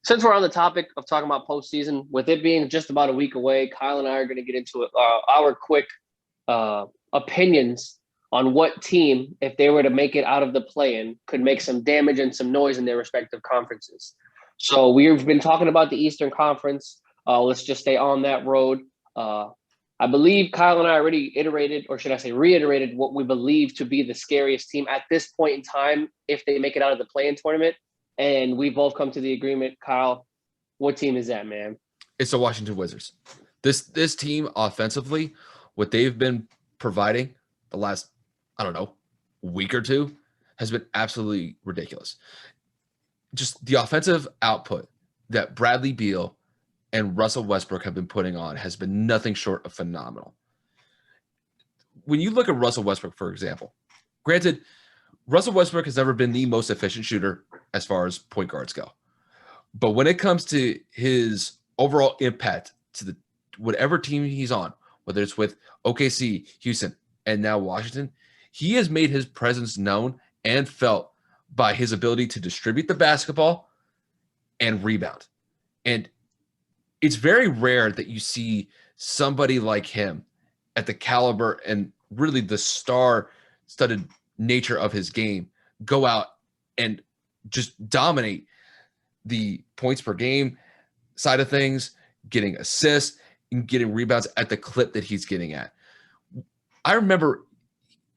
Since we're on the topic of talking about postseason, with it being just about a week away, Kyle and I are going to get into it, our quick opinions on what team, if they were to make it out of the play-in, could make some damage and some noise in their respective conferences. So we've been talking about the Eastern Conference. Let's just stay on that road. I believe Kyle and I already iterated, or should I say reiterated, what we believe to be the scariest team at this point in time if they make it out of the play-in tournament. And we both come to the agreement, Kyle, what team is that, man? It's the Washington Wizards. This team offensively, what they've been providing the last, week or two has been absolutely ridiculous. Just the offensive output that Bradley Beal and Russell Westbrook have been putting on has been nothing short of phenomenal. When you look at Russell Westbrook, for example, granted, Russell Westbrook has never been the most efficient shooter as far as point guards go. But when it comes to his overall impact to the whatever team he's on, whether it's with OKC, Houston, and now Washington, he has made his presence known and felt by his ability to distribute the basketball and rebound. And it's very rare that you see somebody like him at the caliber and really the star-studded nature of his game go out and just dominate the points per game side of things, getting assists and getting rebounds at the clip that he's getting at. I remember,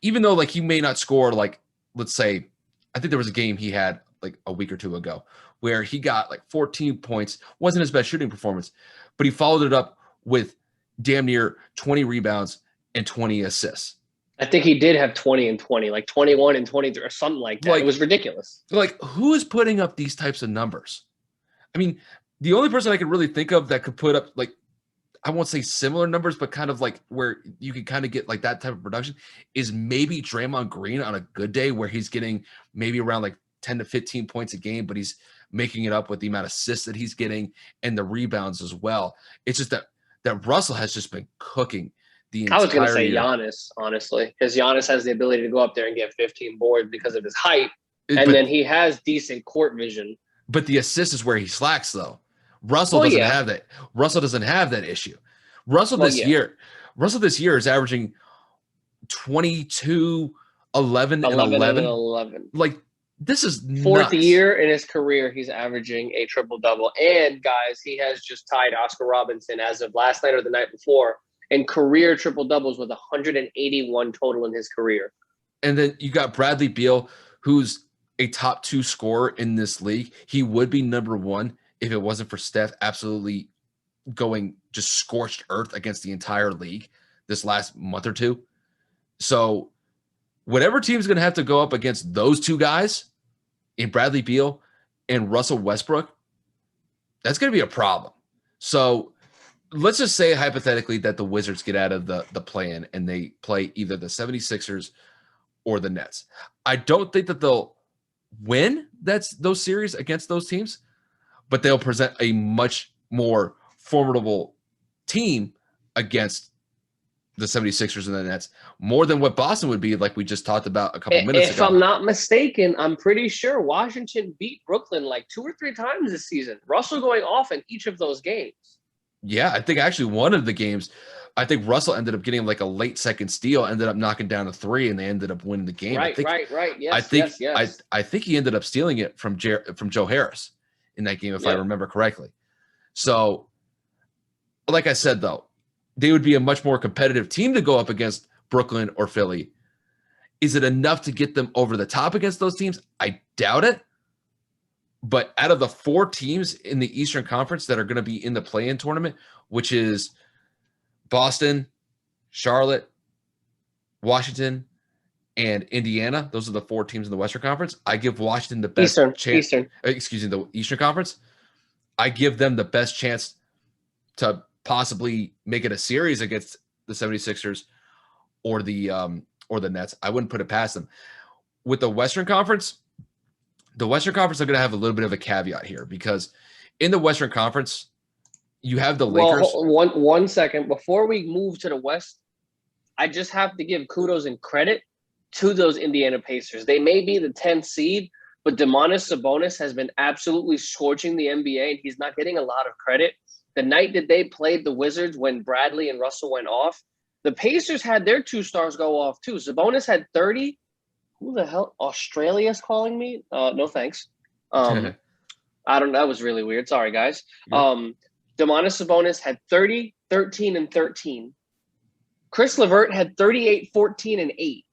even though he may not score, let's say, I think there was a game he had a week or two ago where he got 14 points, wasn't his best shooting performance, but he followed it up with damn near 20 rebounds and 20 assists. I think he did have 20 and 20, 21 and 23 or something like that. It was ridiculous. Who is putting up these types of numbers? I mean, the only person I could really think of that could put up I won't say similar numbers, but kind of where you can kind of get that type of production is maybe Draymond Green on a good day where he's getting maybe around 10 to 15 points a game, but he's making it up with the amount of assists that he's getting and the rebounds as well. It's just that Russell has just been cooking the entire I was going to say year. Giannis, honestly, because Giannis has the ability to go up there and get 15 boards because of his height, and then he has decent court vision. But the assist is where he slacks, though. Russell doesn't have that. Russell doesn't have that issue. Russell this year is averaging 22, 11, and 11. This is fourth nuts. year in his career, he's averaging a triple-double. And, guys, he has just tied Oscar Robinson as of last night or the night before in career triple-doubles with 181 total in his career. And then you got Bradley Beal, who's a top 2 scorer in this league. He would be number 1 if it wasn't for Steph absolutely going just scorched earth against the entire league this last month or two. So whatever team's going to have to go up against those two guys in Bradley Beal and Russell Westbrook, that's going to be a problem. So let's just say hypothetically that the Wizards get out of the play-in and they play either the 76ers or the Nets. I don't think that they'll win those series against those teams, but they'll present a much more formidable team against the 76ers and the Nets, more than what Boston would be, like we just talked about a couple minutes ago. If I'm not mistaken, I'm pretty sure Washington beat Brooklyn 2 or 3 times this season. Russell going off in each of those games. Yeah, I think actually one of the games, I think Russell ended up getting a late second steal, ended up knocking down a 3, and they ended up winning the game. Right. Yes, yes. I think he ended up stealing it from Joe Harris in that game, if I remember correctly. So, like I said, though, they would be a much more competitive team to go up against Brooklyn or Philly. Is it enough to get them over the top against those teams? I doubt it. But out of the 4 teams in the Eastern Conference that are going to be in the play-in tournament, which is Boston, Charlotte, Washington, and Indiana, those are the 4 teams in the Western Conference. I give Washington the best chance. The Eastern Conference. I give them the best chance to possibly make it a series against the 76ers or the Nets. I wouldn't put it past them. With the Western Conference are going to have a little bit of a caveat here, because in the Western Conference, you have the Lakers. One second. Before we move to the West, I just have to give kudos and credit to those Indiana Pacers. They may be the 10th seed, but Domantas Sabonis has been absolutely scorching the NBA, and he's not getting a lot of credit. The night that they played the Wizards when Bradley and Russell went off, the Pacers had their 2 stars go off too. Sabonis had 30. Who the hell? Australia's calling me? No thanks. I don't know. That was really weird. Sorry, guys. Domantas Sabonis had 30, 13, and 13. Chris LeVert had 38, 14, and 8.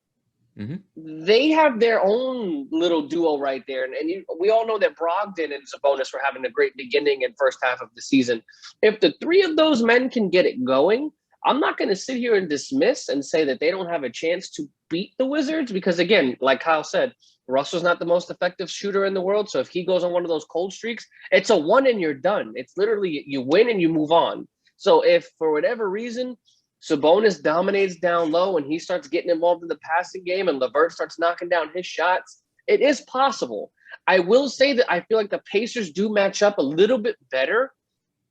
They have their own little duo right there. And we all know that Brogdon and Sabonis were having a great beginning and first half of the season. If the 3 of those men can get it going, I'm not going to sit here and dismiss and say that they don't have a chance to beat the Wizards because, again, like Kyle said, Russell's not the most effective shooter in the world. So if he goes on one of those cold streaks, it's a 1 and you're done. It's literally you win and you move on. So if for whatever reason Sabonis dominates down low and he starts getting involved in the passing game and LeVert starts knocking down his shots, it is possible. I will say that I feel like the Pacers do match up a little bit better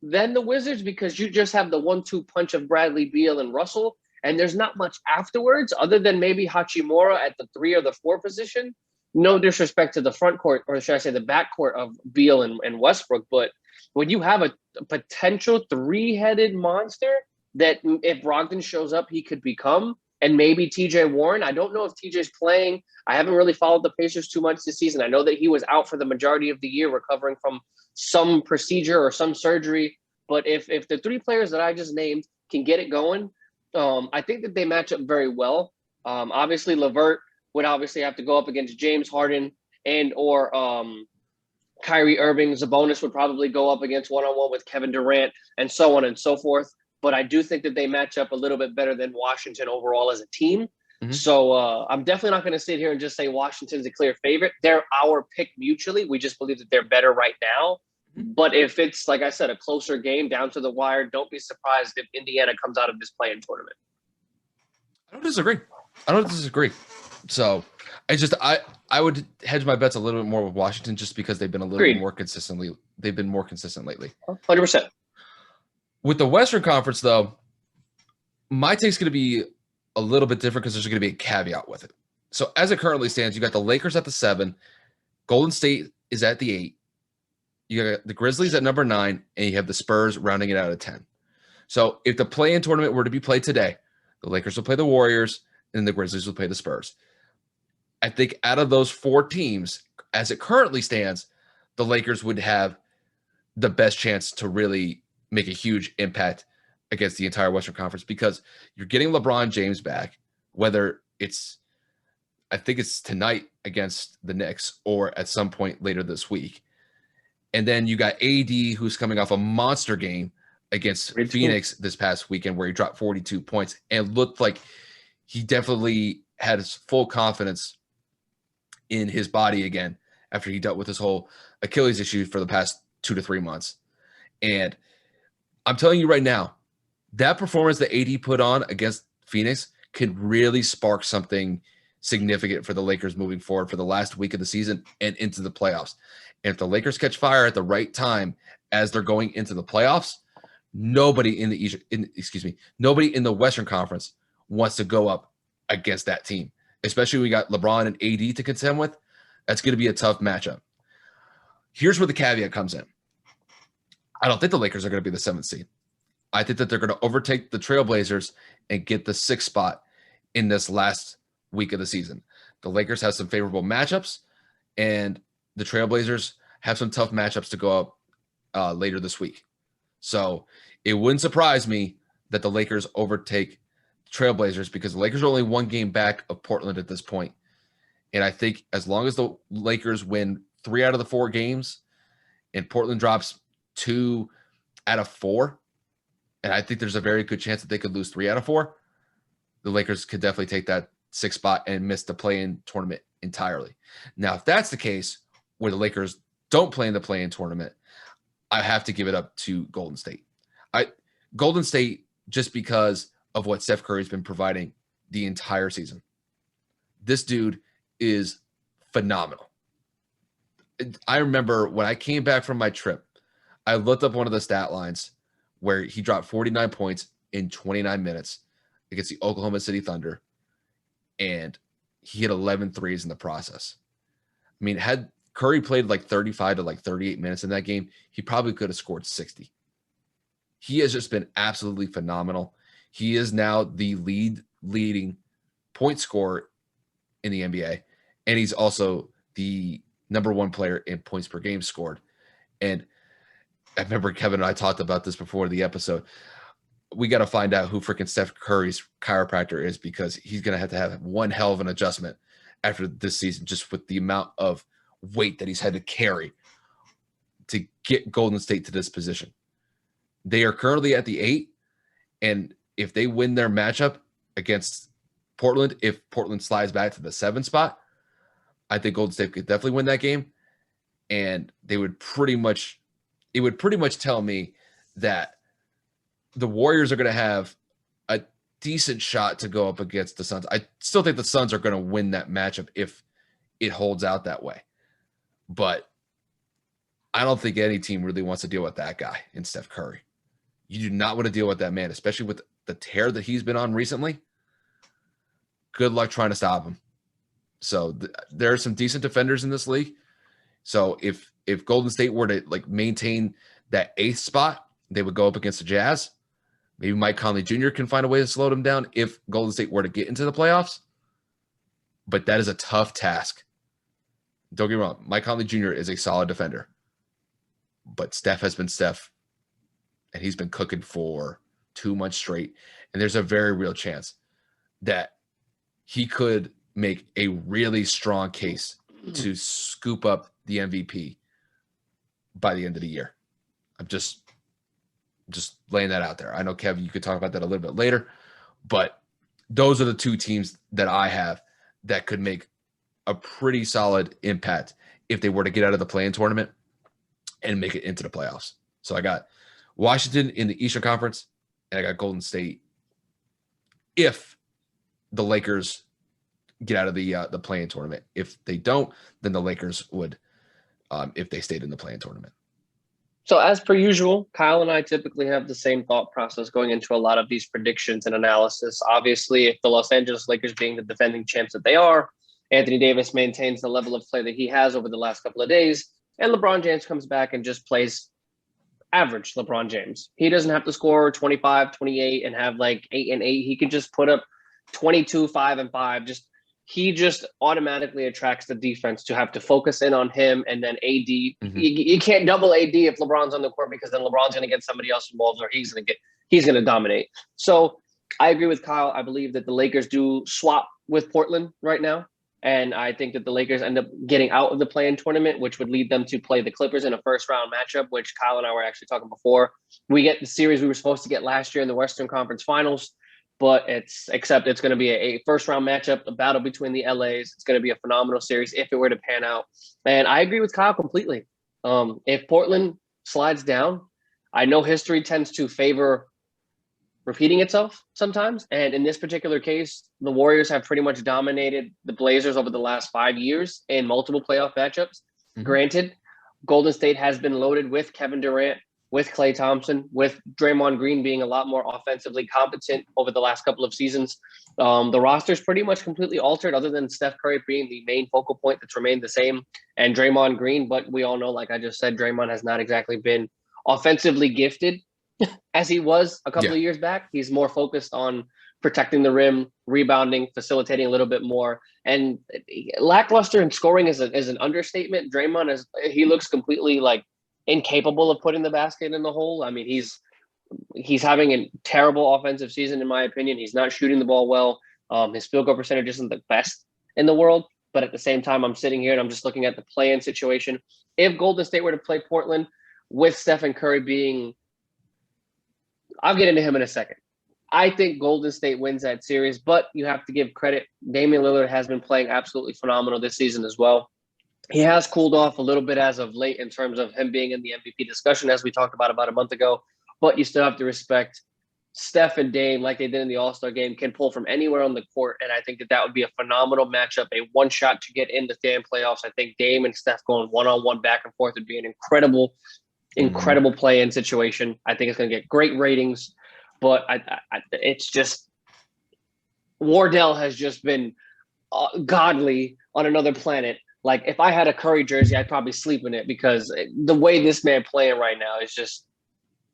than the Wizards because you just have the 1-2 punch of Bradley Beal and Russell, and there's not much afterwards other than maybe Hachimura at the 3 or the 4 position. No disrespect to the front court, or should I say the back court of Beal and Westbrook, but when you have a potential 3-headed monster that if Brogdon shows up, he could become, and maybe TJ Warren. I don't know if TJ's playing. I haven't really followed the Pacers too much this season. I know that he was out for the majority of the year recovering from some procedure or some surgery. But if the 3 players that I just named can get it going, I think that they match up very well. Obviously, LeVert would obviously have to go up against James Harden and or Kyrie Irving. Sabonis would probably go up against one-on-one with Kevin Durant and so on and so forth. But I do think that they match up a little bit better than Washington overall as a team. So I'm definitely not going to sit here and just say Washington's a clear favorite. They're our pick mutually. We just believe that they're better right now. But if it's, like I said, a closer game down to the wire, don't be surprised if Indiana comes out of this play-in tournament. I don't disagree. So I would hedge my bets a little bit more with Washington just because they've been a little bit more consistently. They've been more consistent lately. 100%. With the Western Conference, though, my take's going to be a little bit different because there's going to be a caveat with it. So as it currently stands, you got the Lakers at the 7, Golden State is at the 8, you got the Grizzlies at number 9, and you have the Spurs rounding it out at 10. So if the play-in tournament were to be played today, the Lakers will play the Warriors, and the Grizzlies will play the Spurs. I think out of those 4 teams, as it currently stands, the Lakers would have the best chance to really make a huge impact against the entire Western Conference because you're getting LeBron James back, whether it's, I think it's tonight against the Knicks or at some point later this week. And then you got AD, who's coming off a monster game against Phoenix this past weekend where he dropped 42 points and looked like he definitely had his full confidence in his body again after he dealt with his whole Achilles issue for the past 2 to 3 months. And I'm telling you right now, that performance that AD put on against Phoenix could really spark something significant for the Lakers moving forward for the last week of the season and into the playoffs. And if the Lakers catch fire at the right time as they're going into the playoffs, nobody in the Western Conference wants to go up against that team, especially when we got LeBron and AD to contend with. That's going to be a tough matchup. Here's where the caveat comes in. I don't think the Lakers are going to be the 7th seed. I think that they're going to overtake the Trailblazers and get the 6th spot in this last week of the season. The Lakers have some favorable matchups, and the Trailblazers have some tough matchups to go up later this week. So it wouldn't surprise me that the Lakers overtake Trailblazers because the Lakers are only 1 game back of Portland at this point. And I think as long as the Lakers win 3 out of the 4 games and Portland drops 2 out of 4, and I think there's a very good chance that they could lose 3 out of 4, the Lakers could definitely take that 6th spot and miss the play-in tournament entirely. Now, if that's the case, where the Lakers don't play in the play-in tournament, I have to give it up to Golden State. Golden State, just because of what Steph Curry's been providing the entire season. This dude is phenomenal. I remember when I came back from my trip, I looked up one of the stat lines where he dropped 49 points in 29 minutes against the Oklahoma City Thunder, and he hit 11 threes in the process. I mean, had Curry played like 35 to like 38 minutes in that game, he probably could have scored 60. He has just been absolutely phenomenal. He is now the leading point scorer in the NBA, and he's also the number one player in points per game scored. And I remember Kevin and I talked about this before the episode. We got to find out who freaking Steph Curry's chiropractor is, because he's going to have one hell of an adjustment after this season, just with the amount of weight that he's had to carry to get Golden State to this position. They are currently at the 8, and if they win their matchup against Portland, if Portland slides back to the 7 spot, I think Golden State could definitely win that game. And it would pretty much tell me that the Warriors are going to have a decent shot to go up against the Suns. I still think the Suns are going to win that matchup if it holds out that way. But I don't think any team really wants to deal with that guy in Steph Curry. You do not want to deal with that man, especially with the tear that he's been on recently. Good luck trying to stop him. So there are some decent defenders in this league. So if Golden State were to like maintain that 8th spot, they would go up against the Jazz. Maybe Mike Conley Jr. can find a way to slow them down if Golden State were to get into the playoffs. But that is a tough task. Don't get me wrong. Mike Conley Jr. is a solid defender. But Steph has been Steph, and he's been cooking for 2 months straight. And there's a very real chance that he could make a really strong case to scoop up the MVP by the end of the year. I'm just laying that out there. I know, Kev, you could talk about that a little bit later, but those are the 2 teams that I have that could make a pretty solid impact if they were to get out of the play-in tournament and make it into the playoffs. So I got Washington in the Eastern Conference, and I got Golden State if the Lakers get out of the play-in tournament. If they don't, then the Lakers would, if they stayed in the play-in tournament. So as per usual, Kyle and I typically have the same thought process going into a lot of these predictions and analysis. Obviously, if the Los Angeles Lakers, being the defending champs that they are, Anthony Davis maintains the level of play that he has over the last couple of days, and LeBron James comes back and just plays average LeBron James. He doesn't have to score 25, 28 and have like 8 and 8. He can just put up 22, 5 and 5. He just automatically attracts the defense to have to focus in on him. And then AD, you can't double AD if LeBron's on the court, because then LeBron's going to get somebody else involved, or he's going to dominate. So I agree with Kyle. I believe that the Lakers do swap with Portland right now. And I think that the Lakers end up getting out of the play-in tournament, which would lead them to play the Clippers in a first-round matchup, which Kyle and I were actually talking before. We get the series we were supposed to get last year in the Western Conference Finals, but it's going to be a first-round matchup, a battle between the LAs. It's going to be a phenomenal series if it were to pan out. And I agree with Kyle completely. If Portland slides down, I know history tends to favor repeating itself sometimes. And in this particular case, the Warriors have pretty much dominated the Blazers over the last 5 years in multiple playoff matchups. Granted, Golden State has been loaded with Kevin Durant, with Klay Thompson, with Draymond Green being a lot more offensively competent over the last couple of seasons. The roster's pretty much completely altered, other than Steph Curry being the main focal point that's remained the same, and Draymond Green. But we all know, like I just said, Draymond has not exactly been offensively gifted as he was a couple of years back. He's more focused on protecting the rim, rebounding, facilitating a little bit more. And lackluster in scoring is an understatement. Draymond he looks completely like incapable of putting the basket in the hole. I mean, he's having a terrible offensive season, in my opinion. He's not shooting the ball well. His field goal percentage isn't the best in the world. But at the same time, I'm sitting here and I'm just looking at the play-in situation. If Golden State were to play Portland with Stephen Curry being, I'll get into him in a second. I think Golden State wins that series, but you have to give credit. Damian Lillard has been playing absolutely phenomenal this season as well. He has cooled off a little bit as of late in terms of him being in the MVP discussion, as we talked about a month ago, but you still have to respect Steph and Dame, like they did in the All-Star game, can pull from anywhere on the court, and I think that would be a phenomenal matchup, a one shot to get in the damn playoffs. I think Dame and Steph going one-on-one back and forth would be an incredible play-in situation. I think it's going to get great ratings, but it's just Wardell has just been godly on another planet Like if I had a Curry jersey, I'd probably sleep in it because the way this man playing right now is just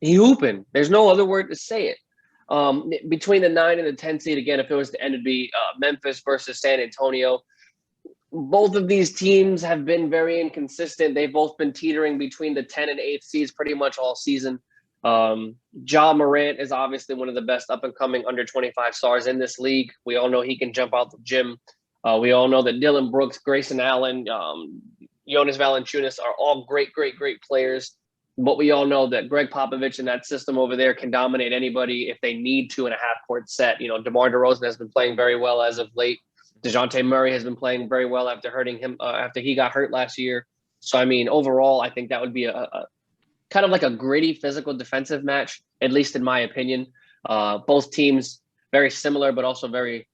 he hooping. There's no other word to say it. Between the 9 and the 10 seed, again, if it was to end, it'd be Memphis versus San Antonio. Both of these teams have been very inconsistent. They've both been teetering between the 10 and 8 seeds pretty much all season. Ja Morant is obviously one of the best up and coming under 25 stars in this league. We all know he can jump out the gym. We all know that Dylan Brooks, Grayson Allen, Jonas Valanciunas are all great players. But we all know that Greg Popovich and that system over there can dominate anybody if they need to in a half-court set. You know, DeMar DeRozan has been playing very well as of late. DeJounte Murray has been playing very well after after he got hurt last year. So, I mean, overall, I think that would be a kind of like a gritty physical defensive match, at least in my opinion. Both teams very similar, but also very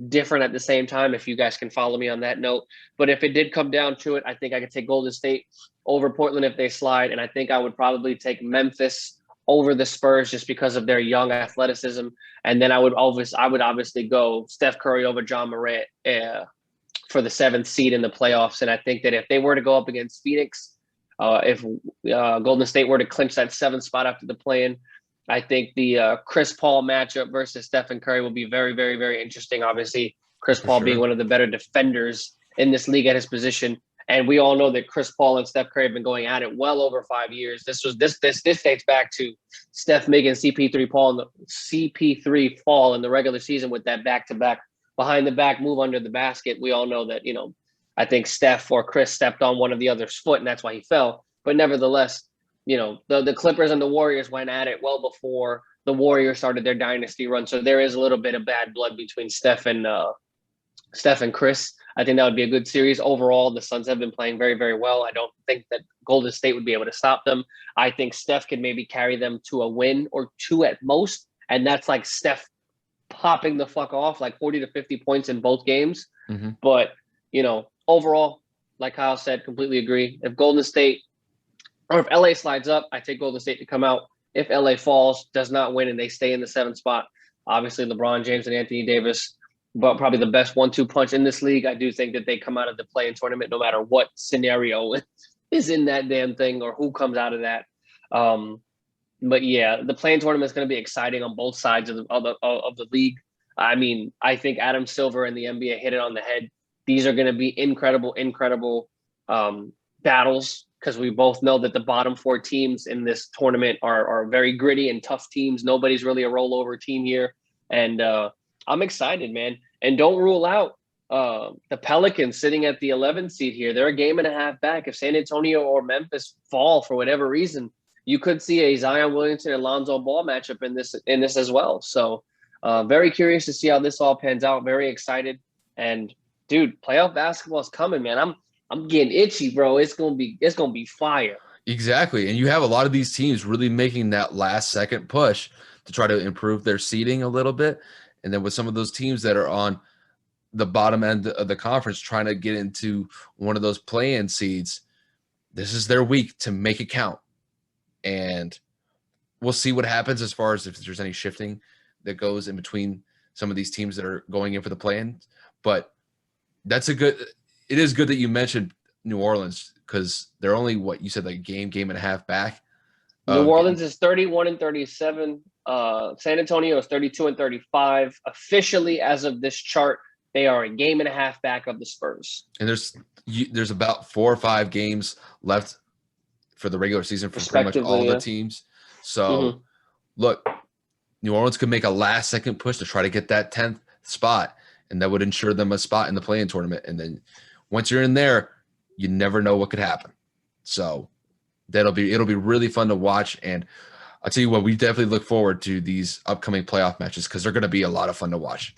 different at the same time, if you guys can follow me on that note. But if it did come down to it, I think I could take Golden State over Portland if they slide. And I think I would probably take Memphis over the Spurs just because of their young athleticism. And then I would obviously go Steph Curry over Ja Morant for the 7th seed in the playoffs. And I think that if they were to go up against Phoenix, if Golden State were to clinch that 7th spot after the play-in, I think the Chris Paul matchup versus Stephen Curry will be very, very, very interesting. Obviously, Chris Paul being one of the better defenders in this league at his position. And we all know that Chris Paul and Steph Curry have been going at it well over 5 years. This dates back to Steph making CP3 fall in the regular season with that back-to-back behind the back move under the basket. We all know that, I think Steph or Chris stepped on one of the other's foot, and that's why he fell. But nevertheless, the Clippers and the Warriors went at it well before the Warriors started their dynasty run. So there is a little bit of bad blood between Steph and Chris. I think that would be a good series. Overall, the Suns have been playing very, very well. I don't think that Golden State would be able to stop them. I think Steph could maybe carry them to a win or 2 at most. And that's like Steph popping the fuck off, like 40 to 50 points in both games. Mm-hmm. But, overall, like Kyle said, completely agree. If Golden State or if LA slides up, I take Golden State to come out. If LA falls, does not win, and they stay in the 7th spot, obviously LeBron James and Anthony Davis, but probably the best 1-2 punch in this league. I do think that they come out of the play-in tournament no matter what scenario is in that damn thing or who comes out of that. But yeah, the play-in tournament is going to be exciting on both sides of the league. I mean, I think Adam Silver and the NBA hit it on the head. These are going to be incredible battles, because we both know that the bottom 4 teams in this tournament are very gritty and tough teams. Nobody's really a rollover team here. And I'm excited, man. And don't rule out the Pelicans sitting at the 11th seed here. They're a game and a half back. If San Antonio or Memphis fall for whatever reason, you could see a Zion Williamson and Lonzo Ball matchup in this as well. So very curious to see how this all pans out. Very excited. And dude, playoff basketball is coming, man. I'm getting itchy, bro. It's gonna be fire. Exactly. And you have a lot of these teams really making that last second push to try to improve their seeding a little bit. And then with some of those teams that are on the bottom end of the conference trying to get into one of those play-in seeds, this is their week to make it count. And we'll see what happens as far as if there's any shifting that goes in between some of these teams that are going in for the play-in. But it is good that you mentioned New Orleans, because they're only what you said, like game and a half back. New Orleans is 31-37. San Antonio is 32-35. Officially, as of this chart, they are a game and a half back of the Spurs. And there's about 4 or 5 games left for the regular season for pretty much all the teams. So, look, New Orleans could make a last-second push to try to get that 10th spot, and that would ensure them a spot in the play-in tournament. And then once you're in there, you never know what could happen. So it'll be really fun to watch. And I'll tell you what, we definitely look forward to these upcoming playoff matches because they're going to be a lot of fun to watch.